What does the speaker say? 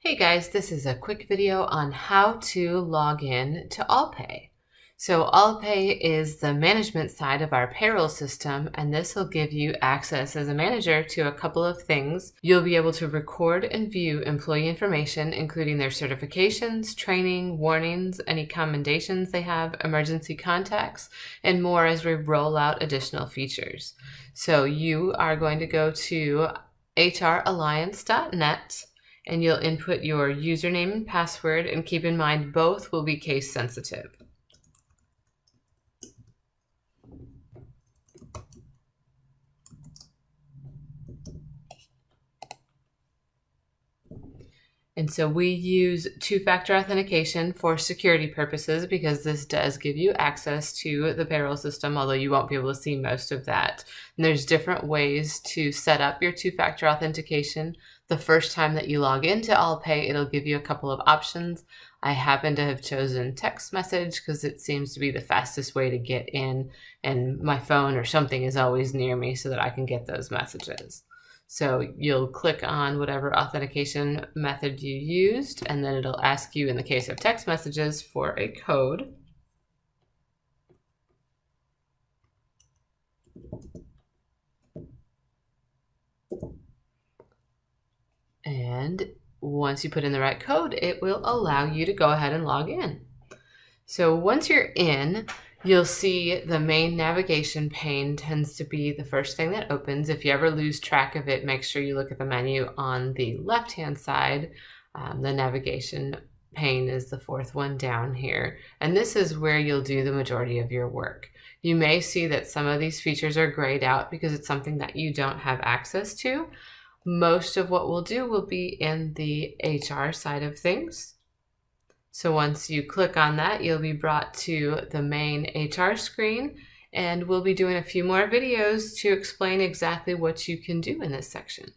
Hey guys, this is a quick video on how to log in to AllPay. So AllPay is the management side of our payroll system, and this will give you access as a manager to a couple of things. You'll be able to record and view employee information, including their certifications, training, warnings, any commendations they have, emergency contacts, and more as we roll out additional features. So you are going to go to hralliance.net and you'll input your username and password, and keep in mind both will be case sensitive. And so we use two-factor authentication for security purposes because this does give you access to the payroll system, although you won't be able to see most of that. And there's different ways to set up your two-factor authentication. The first time that you log into AllPay, it'll give you a couple of options. I happen to have chosen text message because it seems to be the fastest way to get in, and my phone or something is always near me so that I can get those messages. So you'll click on whatever authentication method you used, and then it'll ask you, in the case of text messages, for a code. And once you put in the right code, it will allow you to go ahead and log in. So once you're in, you'll see the main navigation pane tends to be the first thing that opens. If you ever lose track of it, make sure you look at the menu on the left-hand side. The navigation pane is the fourth one down here. And this is where you'll do the majority of your work. You may see that some of these features are grayed out because it's something that you don't have access to. Most of what we'll do will be in the HR side of things. So once you click on that, you'll be brought to the main HR screen, and we'll be doing a few more videos to explain exactly what you can do in this section.